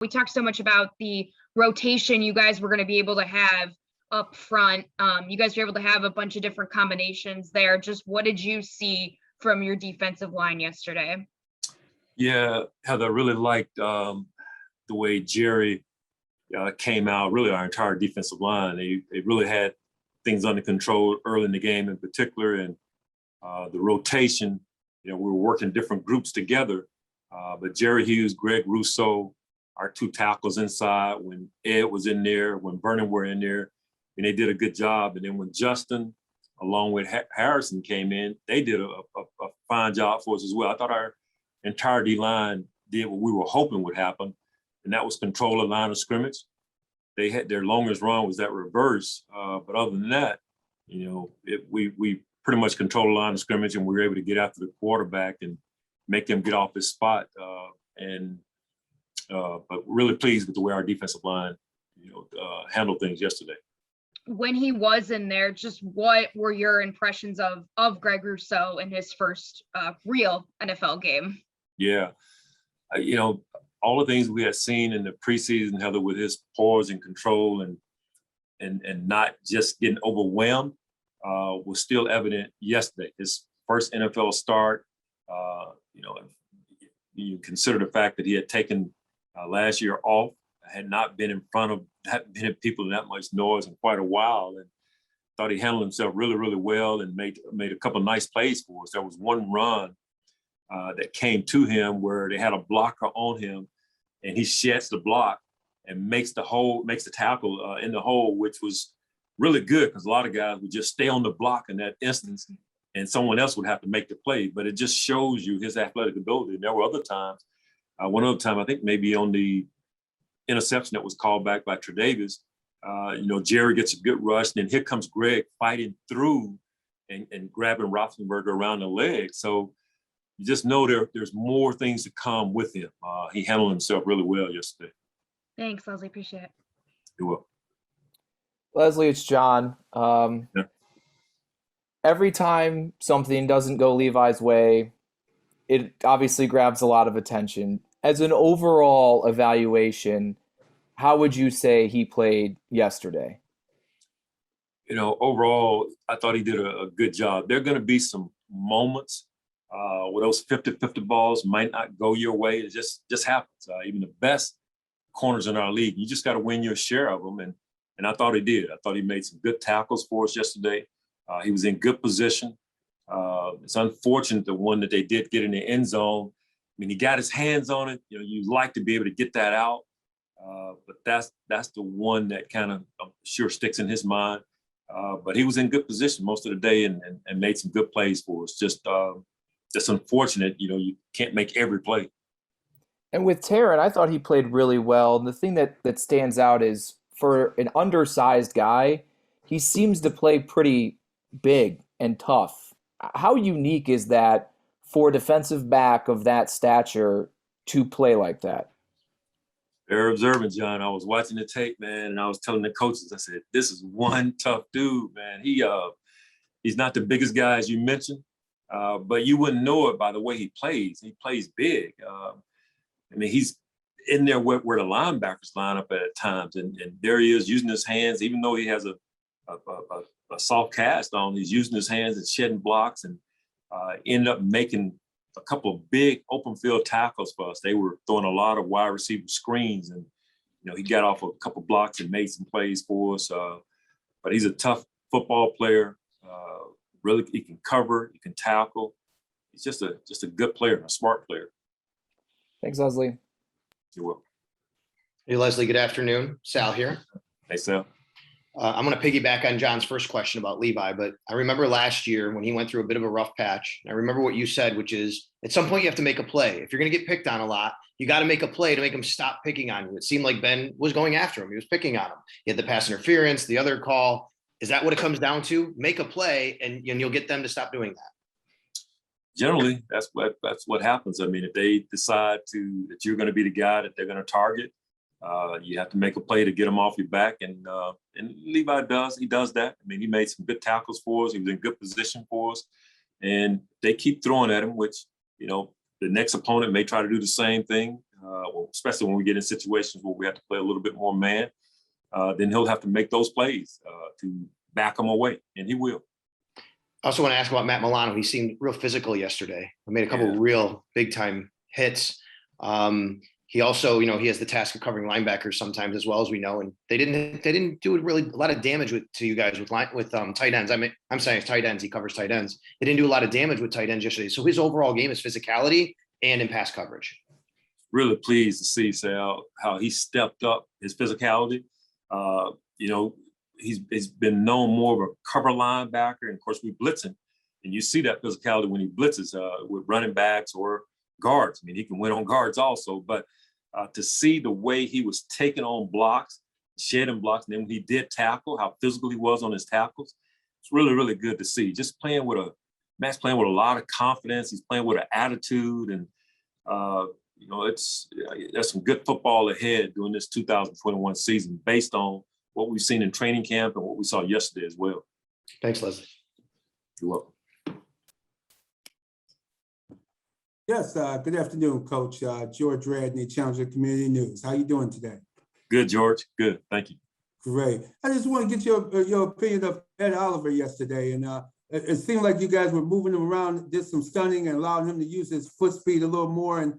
We talked so much about the rotation you guys were going to be able to have up front. You guys were able to have a bunch of different combinations there. Just what did you see from your defensive line yesterday? Yeah, Heather, I really liked the way Jerry came out, really our entire defensive line. They really had things under control early in the game in particular, and the rotation, we were working different groups together. But Jerry Hughes, Greg Rousseau, our two tackles inside, when Ed was in there, when Vernon were in there, and they did a good job. And then when Justin, along with Harrison came in, they did a fine job for us as well. I thought our entire D-line did what we were hoping would happen, and that was control the line of scrimmage. They had their longest run was that reverse. But other than that, we pretty much controlled the line of scrimmage, and we were able to get after the quarterback and make him get off his spot. But really pleased with the way our defensive line, handled things yesterday. When he was in there, just what were your impressions of Greg Rousseau in his first real NFL game? Yeah, all the things we had seen in the preseason, Heather, with his poise and control and not just getting overwhelmed, was still evident yesterday. His first NFL start, you consider the fact that he had taken last year off, had not been in people in that much noise in quite a while, and thought he handled himself really, really well and made a couple of nice plays for us. There was one run that came to him where they had a blocker on him, and he sheds the block and makes the tackle in the hole, which was really good because a lot of guys would just stay on the block in that instance, and someone else would have to make the play. But it just shows you his athletic ability. And there were other times. One other time, I think maybe on the interception that was called back by Tredavious, Jerry gets a good rush, and then here comes Greg fighting through and grabbing Roethlisberger around the leg. So you just know there's more things to come with him. He handled himself really well yesterday. Thanks, Leslie. Appreciate it. You're welcome. Leslie, it's John. Yeah. Every time something doesn't go Levi's way, it obviously grabs a lot of attention. As an overall evaluation, how would you say he played yesterday? Overall, I thought he did a good job. There are going to be some moments where those 50-50 balls might not go your way. It just happens. Even the best corners in our league, you just got to win your share of them. And I thought he did. I thought he made some good tackles for us yesterday. He was in good position. It's unfortunate the one that they did get in the end zone. I mean, he got his hands on it. You'd like to be able to get that out. But that's the one that kind of, I'm sure, sticks in his mind. But he was in good position most of the day and made some good plays for us. Just unfortunate, you can't make every play. And with Taron, I thought he played really well. And the thing that stands out is for an undersized guy, he seems to play pretty big and tough. How unique is that for a defensive back of that stature to play like that? Very observant, John. I was watching the tape, man, and I was telling the coaches, I said, this is one tough dude, man. He's not the biggest guy, as you mentioned, but you wouldn't know it by the way he plays. He plays big. He's in there where the linebackers line up at times, and there he is using his hands, even though he has a soft cast on, he's using his hands and shedding blocks, and ended up making a couple of big open field tackles for us. They were throwing a lot of wide receiver screens, and he got off a couple blocks and made some plays for us. But he's a tough football player. Really, he can cover, he can tackle. He's just a good player, a smart player. Thanks, Leslie. You're welcome. Hey, Leslie. Good afternoon. Sal here. Hey, Sal. I'm going to piggyback on John's first question about Levi, but I remember last year when he went through a bit of a rough patch. I remember what you said, which is at some point you have to make a play. If you're going to get picked on a lot, you got to make a play to make him stop picking on you. It seemed like Ben was going after him. He was picking on him. He had the pass interference, the other call. Is that what it comes down to? Make a play and you'll get them to stop doing that. Generally, that's what happens. I mean, if they decide that you're going to be the guy that they're going to target, you have to make a play to get him off your back, and Levi does. He does that. I mean, he made some good tackles for us. He was in good position for us, and they keep throwing at him, which the next opponent may try to do the same thing. especially when we get in situations where we have to play a little bit more man, then he'll have to make those plays to back them away, and he will. I also want to ask about Matt Milano. He seemed real physical yesterday. I made a couple of real big time hits. He also, he has the task of covering linebackers sometimes as well, as we know, and they didn't do really a lot of damage to you guys with tight ends. I'm saying tight ends. He covers tight ends. They didn't do a lot of damage with tight ends yesterday. So his overall game is physicality and in pass coverage. Really pleased to see, Sal, how he stepped up his physicality. He's been known more of a cover linebacker, and of course we blitz him, and you see that physicality when he blitzes with running backs or guards. I mean, he can win on guards also, but to see the way he was taking on blocks, shedding blocks, and then when he did tackle, how physical he was on his tackles, it's really, really good to see. Just Matt's playing with a lot of confidence. He's playing with an attitude, and there's some good football ahead during this 2021 season based on what we've seen in training camp and what we saw yesterday as well. Thanks, Leslie. You're welcome. Yes, good afternoon, Coach. George Radney, Challenger Community News. How you doing today? Good, George. Good. Thank you. Great. I just want to get your opinion of Ed Oliver yesterday. And it seemed like you guys were moving him around, did some stunning and allowed him to use his foot speed a little more. And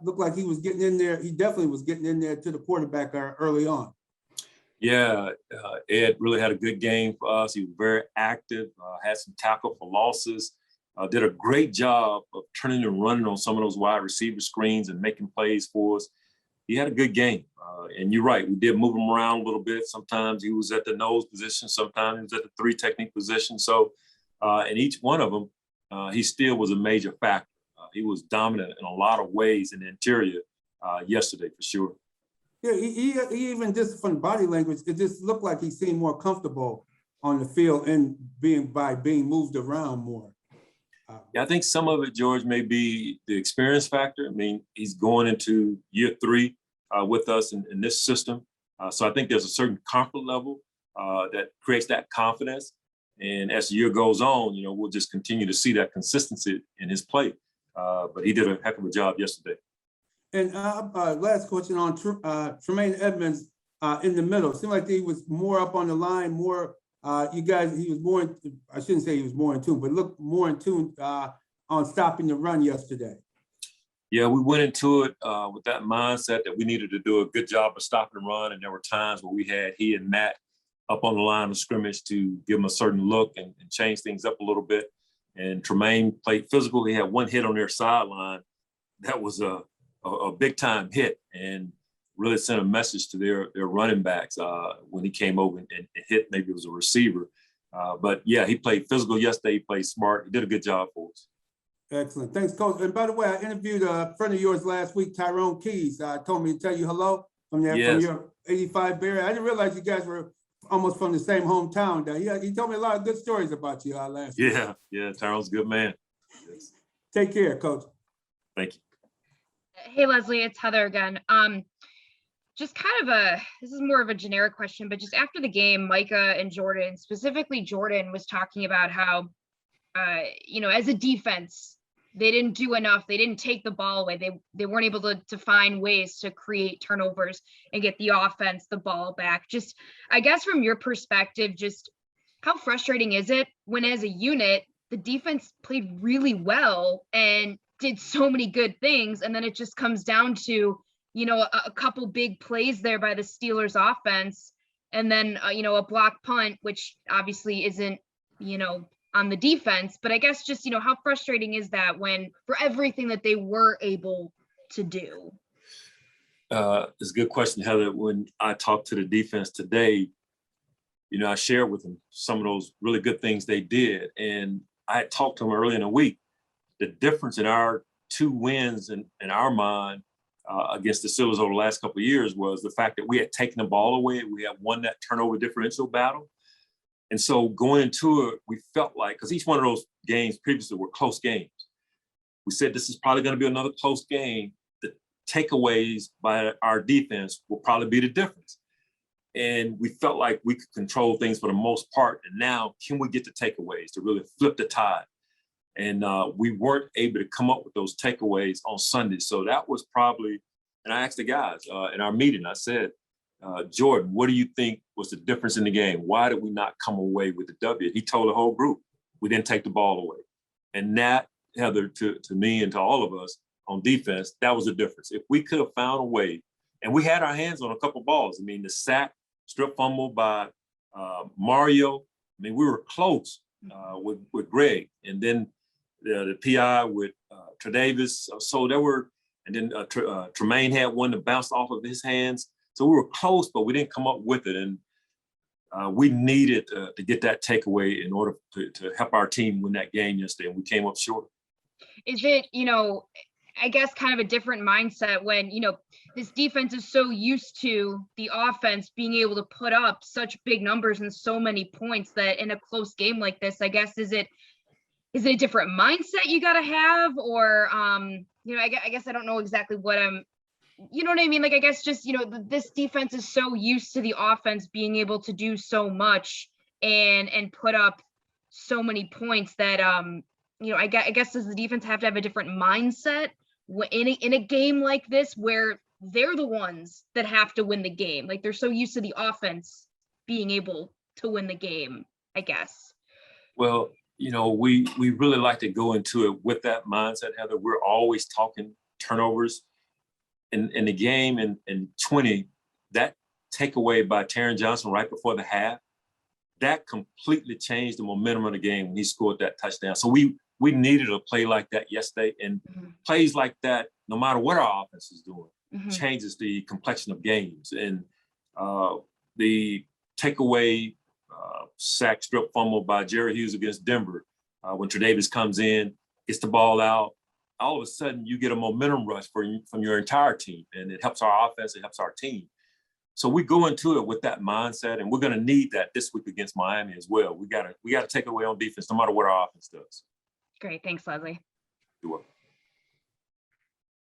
looked like he was getting in there. He definitely was getting in there to the quarterback early on. Yeah, Ed really had a good game for us. He was very active, had some tackle for losses. Did a great job of turning and running on some of those wide receiver screens and making plays for us. He had a good game. And you're right, we did move him around a little bit. Sometimes he was at the nose position, sometimes he was at the three technique position. So in each one of them, he still was a major factor. He was dominant in a lot of ways in the interior yesterday, for sure. Yeah, he even just from body language, it just looked like he seemed more comfortable on the field and being moved around more. Yeah, I think some of it, George, may be the experience factor. I mean, he's going into year 3 with us in this system. So I think there's a certain comfort level that creates that confidence. And as the year goes on, we'll just continue to see that consistency in his play. But he did a heck of a job yesterday. And last question on Tremaine Edmonds in the middle. It seemed like he was more up on the line, more. He was more, I shouldn't say he was more in tune, but looked more in tune on stopping the run yesterday. Yeah, we went into it with that mindset that we needed to do a good job of stopping the run. And there were times where we had he and Matt up on the line of scrimmage to give him a certain look and change things up a little bit. And Tremaine played physical. He had one hit on their sideline. That was a big time hit and really sent a message to their running backs when he came over and hit. Maybe it was a receiver. But yeah, he played physical yesterday. He played smart. He did a good job for us. Excellent. Thanks, Coach. And by the way, I interviewed a friend of yours last week, Tyrone Keys. Told me to tell you hello from your 85 Bear. I didn't realize you guys were almost from the same hometown. He told me a lot of good stories about you last week. Yeah, Tyrone's a good man. Yes. Take care, Coach. Thank you. Hey, Leslie, it's Heather again. Just kind of this is more of a generic question, but just after the game, Micah and Jordan, specifically Jordan, was talking about how, as a defense, they didn't do enough. They didn't take the ball away. They weren't able to find ways to create turnovers and get the offense the ball back. Just, I guess from your perspective, just how frustrating is it when as a unit, the defense played really well and did so many good things, and then it just comes down to, a couple big plays there by the Steelers offense, and then, a block punt, which obviously isn't, on the defense, but I guess just, how frustrating is that when for everything that they were able to do? It's a good question, Heather. When I talked to the defense today, I shared with them some of those really good things they did. And I had talked to them early in the week. The difference in our 2 wins in our mind against the Steelers over the last couple of years was the fact that we had taken the ball away. We had won that turnover differential battle. And so going into it, we felt like, because each one of those games previously were close games, we said this is probably going to be another close game. The takeaways by our defense will probably be the difference. And we felt like we could control things for the most part. And now, can we get the takeaways to really flip the tide? And we weren't able to come up with those takeaways on Sunday. So that was probably, and I asked the guys in our meeting, I said, Jordan, what do you think was the difference in the game? Why did we not come away with the W? He told the whole group, we didn't take the ball away. And that, Heather, to me and to all of us on defense, that was the difference. If we could have found a way, and we had our hands on a couple balls. I mean, the sack, strip fumble by Mario. I mean, we were close with Greg. And then the PI with Tredavis. So there were, and then Tremaine had one that bounced off of his hands. So we were close, but we didn't come up with it. And we needed to get that takeaway in order to help our team win that game yesterday, and we came up short. Is it, I guess kind of a different mindset when, this defense is so used to the offense being able to put up such big numbers and so many points that in a close game like this, I guess, is it a different mindset you got to have? Or, I guess I don't know exactly what you know what I mean? Like, I guess just, this defense is so used to the offense being able to do so much and put up so many points that, I guess does the defense have to have a different mindset in a game like this where they're the ones that have to win the game? Like, they're so used to the offense being able to win the game, I guess. Well, we really like to go into it with that mindset, Heather. We're always talking turnovers. In the game in 20, that takeaway by Taron Johnson right before the half, that completely changed the momentum of the game when he scored that touchdown. So we needed a play like that yesterday, and plays like that, no matter what our offense is doing, changes the complexion of games. And the takeaway sack strip fumble by Jerry Hughes against Denver, when Tredavis comes in, gets the ball out, all of a sudden you get a momentum rush from your entire team, and it helps our offense, it helps our team. So we go into it with that mindset, and we're going to need that this week against Miami as well. We got to take it away on defense, no matter what our offense does. Great, thanks, Leslie. You're welcome.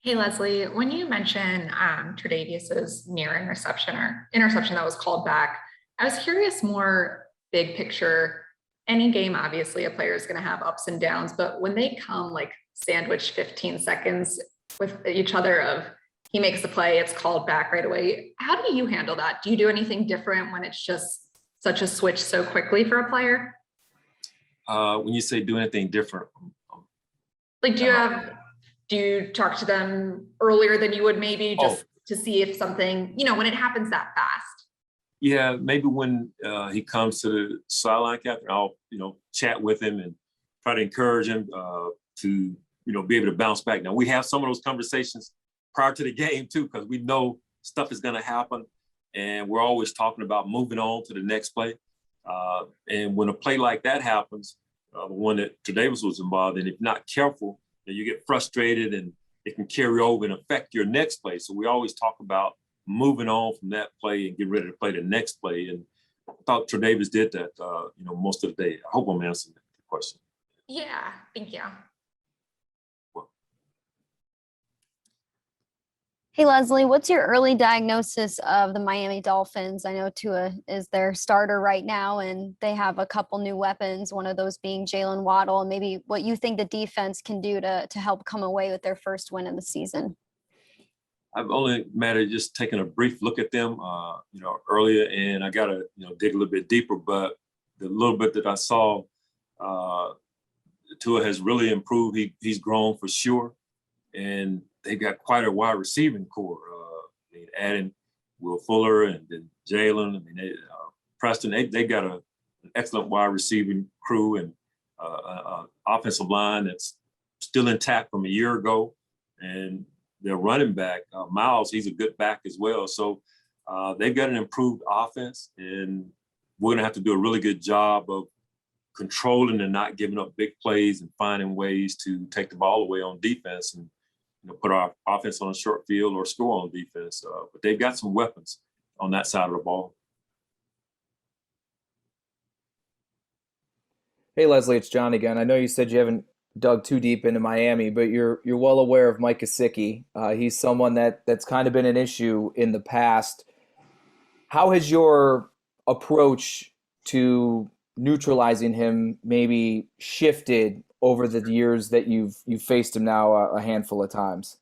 Hey, Leslie, when you mentioned Tredavis's near interception that was called back, I was curious more big picture. Any game, obviously, a player is going to have ups and downs, but when they come like sandwich 15 seconds with each other of he makes the play, it's called back right away. How do you handle that? Do you do anything different when it's just such a switch so quickly for a player? When you say do anything different, like do you talk to them earlier than you would maybe just to see if something, when it happens that fast? Yeah, maybe when he comes to the sideline, Captain, I'll chat with him and try to encourage him to be able to bounce back. Now we have some of those conversations prior to the game too, because we know stuff is going to happen, and we're always talking about moving on to the next play. And when a play like that happens, the one that Tredavis was involved in, if not careful, then you get frustrated and it can carry over and affect your next play. So we always talk about moving on from that play and get ready to play the next play. And I thought Tredavis did that, most of the day. I hope I'm answering the question. Yeah, thank you. Hey, Leslie, what's your early diagnosis of the Miami Dolphins? I know Tua is their starter right now, and they have a couple new weapons, one of those being Jalen Waddle, and maybe what you think the defense can do to help come away with their first win of the season. I've only just taken a brief look at them, earlier, and I got to, dig a little bit deeper, but the little bit that I saw, Tua has really improved. He's grown for sure, and they've got quite a wide receiving core. Adding Will Fuller and then Jalen. Preston. They got an excellent wide receiving crew and offensive line that's still intact from a year ago. And their running back, Miles, he's a good back as well. So they've got an improved offense, and we're gonna have to do a really good job of controlling and not giving up big plays and finding ways to take the ball away on defense and put our offense on a short field or score on defense. But they've got some weapons on that side of the ball. Hey, Leslie, it's John again. I know you said you haven't dug too deep into Miami, but you're well aware of Mike Gesicki. He's someone that's kind of been an issue in the past. How has your approach to neutralizing him maybe shifted over the years that you've faced him now a handful of times?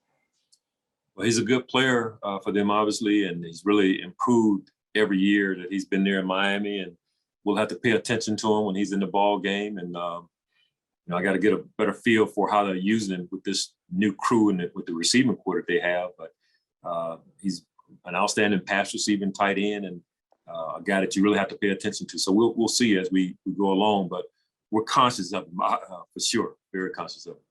Well, he's a good player for them, obviously, and he's really improved every year that he's been there in Miami. And we'll have to pay attention to him when he's in the ball game. And I got to get a better feel for how they're using him with this new crew and with the receiving core that they have. But he's an outstanding pass receiving tight end and a guy that you really have to pay attention to. So we'll see as we go along. But we're conscious of him for sure, very conscious of him.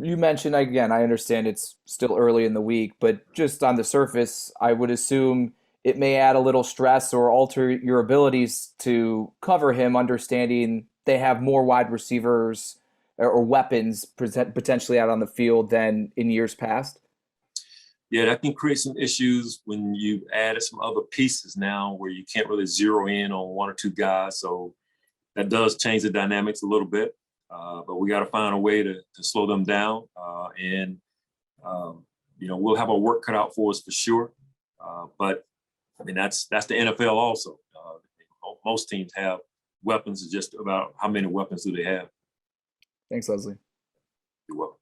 You mentioned, again, I understand it's still early in the week, but just on the surface, I would assume it may add a little stress or alter your abilities to cover him, understanding they have more wide receivers or weapons potentially out on the field than in years past. Yeah, that can create some issues when you added some other pieces now where you can't really zero in on one or two guys. So that does change the dynamics a little bit. But we got to find a way to slow them down. We'll have our work cut out for us for sure. But I mean, that's the NFL also. Most teams have weapons. It's just about how many weapons do they have. Thanks, Leslie. You're welcome.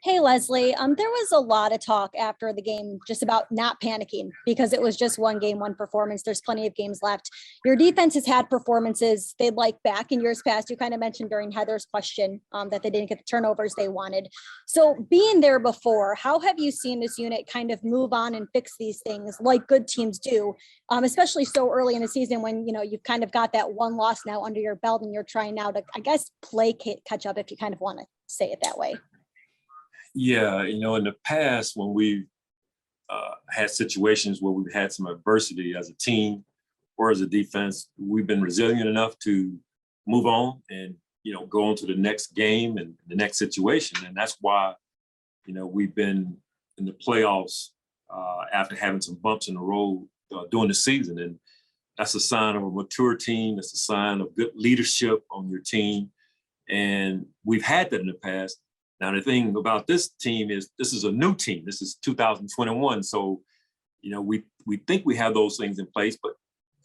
Hey, Leslie, there was a lot of talk after the game just about not panicking because it was just one game, one performance. There's plenty of games left. Your defense has had performances they'd like back in years past. You kind of mentioned during Heather's question that they didn't get the turnovers they wanted. So being there before, how have you seen this unit kind of move on and fix these things like good teams do, especially so early in the season when, you've kind of got that one loss now under your belt and you're trying now to, I guess, play catch up if you kind of want to say it that way. Yeah, in the past when we had situations where we've had some adversity as a team or as a defense, we've been resilient enough to move on and, go on to the next game and the next situation. And that's why, we've been in the playoffs after having some bumps in the road during the season. And that's a sign of a mature team. That's a sign of good leadership on your team. And we've had that in the past. Now, the thing about this team is this is a new team. This is 2021. So, we think we have those things in place, but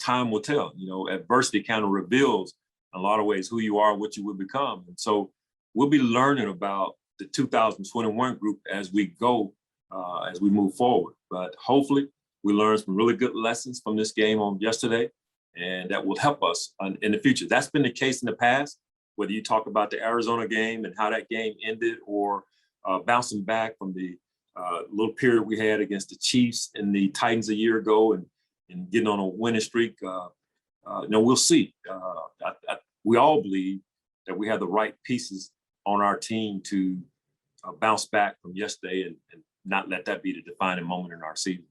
time will tell. Adversity kind of reveals in a lot of ways who you are, what you will become. And so we'll be learning about the 2021 group as we go, as we move forward. But hopefully we learn some really good lessons from this game on yesterday, and that will help us in the future. That's been the case in the past. Whether you talk about the Arizona game and how that game ended or bouncing back from the little period we had against the Chiefs and the Titans a year ago and getting on a winning streak, we'll see. We all believe that we have the right pieces on our team to bounce back from yesterday and not let that be the defining moment in our season.